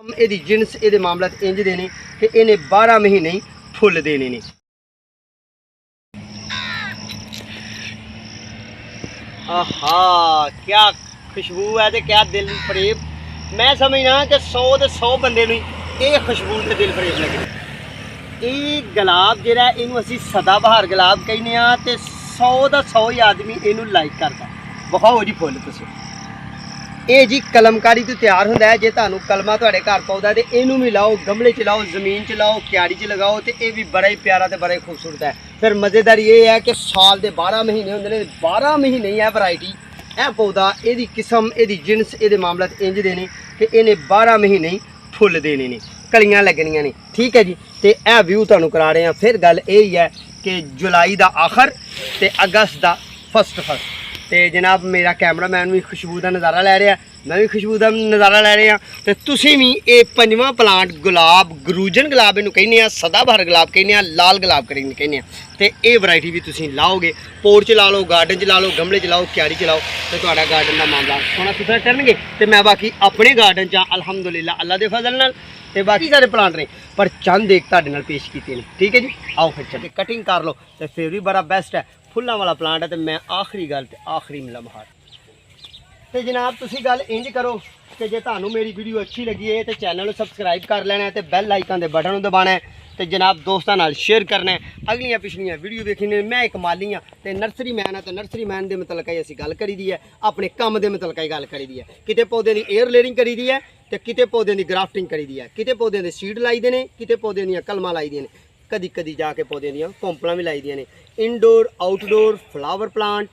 ਇਹਦੀ ਜਿਨਸ ਇਹਦੇ ਮਾਮਲਾ ਇੰਜ ਦੇ ਨੇ ਕਿ ਇਹਨੇ 12 ਮਹੀਨੇ ਹੀ ਫੁੱਲ ਦੇਣੇ ਨੇ। आहा क्या खुशबू है तो क्या दिल फरेब। मैं समझना कि 100 तो 100 बंदे ये खुशबू से दिल फरेब लगे। ये गुलाब जिहड़ा इनू असीं सदाबहार गुलाब कहने आ ते 100 का 100 ही आदमी इनू लाइक करता। विखाओ जी फुल तुसीं। ये जी कलमकारी तो तैयार होंदा है। जे तुहानूं कलमा तुहाडे घर पौधा तो इनू भी लाओ, गमले च लाओ, जमीन च लाओ, क्यारी च लगाओ तो ये भी बड़ा ही प्यारा तो बड़ा ही खूबसूरत है। फिर मज़ेदार ये है कि साल के 12 महीने होंदे ने, 12 महीने ही है वैरायटी। यह पौधा यदी किस्म यदी जिनस ये मामला इंज दे ने कि इन्हें 12 महीने ही फुल देने ने, कलियां लगनियां ने। ठीक है जी। तो यह व्यू तुहानूं करा रहे हैं। फिर गल यही है कि जुलाई का आखिर तो अगस्त का फस्ट तो जनाब मेरा कैमरामैन भी खुशबू का नज़ारा लै रहा, मैं भी खुशबू का नज़ारा लै रहा। तो तुसीं भी ये 5वां प्लांट गुलाब, गरूजन गुलाब इनू कहने आ, सदाबहार गुलाब कहने आ, लाल गुलाब कहने आ। तो ये वैरायटी भी तुसीं लाओगे, पोर्च च ला लो, गार्डन च ला लो, गमले च लाओ, क्यारी च लाओ तो तुहाडा गार्डन का मामला सोहना सुथरा करनगे। तो मैं बाकी अपने गार्डन च अलहमदुलिल्लाह अल्लाह के फजल नाल ते बाकी सारे प्लांट ने, पर चंद एक तुहाडे नाल पेश कीते ने। ठीक है जी। आओ फिर चल कटिंग कर लो। तो फिर भी बड़ा बेस्ट है, फुल्लां वाला प्लांट है। तो मैं आखिरी गल ते आखिरी लम्हा तो जनाब तुसीं गल इंज करो कि जे तुहानूं मेरी वीडियो अच्छी लगी है तो चैनल सबसक्राइब कर लेना है तो बैल आइकन के बटन दबाना है तो जनाब दोस्तों नाल शेयर करना है। अगलियां पिछलियां वीडियो देखनी। मैं एक माली हाँ तो नर्सरी मैन है तो नर्सरी मैन के मतलब ही असीं गल करी दी है, अपने काम के मतलब ही गल करी दी है। किते पौधे की एयर लेयरिंग करी दी है तो किते पौधे की ग्राफ्टिंग करी दी है, किते पौधे के सीड लाई दे ने, किते पौधे दी कलमां लाई दी ने, कदी कदी जाके पौधे दी कोंपलां भी लाई दी ने। इनडोर आउटडोर फ्लावर प्लांट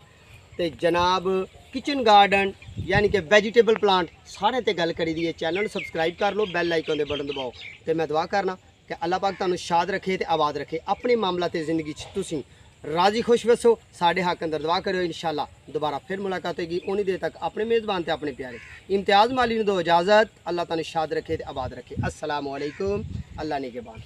तो जनाब किचन गार्डन यानी कि वैजीटेबल प्लांट सारे ते गल करी दी है। चैनल सबसक्राइब कर लो, बैल आइकन के बटन दबाओ। तो मैं दुआ करना कि अल्लाह पाक तुहानूं शाद रखे तो आबाद रखे, अपने मामला ते जिंदगी तुसीं राजी खुश वसो। साढ़े हक अंदर दुआ करो, इंशाअल्लाह दोबारा फिर मुलाकात होगी। उन्हीं देर तक अपने मेज़बान ते अपने प्यारे इम्तियाज़ माली नूं दो इजाज़त। अल्लाह तुहानूं शाद रखे तो आबाद रखे। अस्सलामु अलैकुम। अल्लाह निगहबान।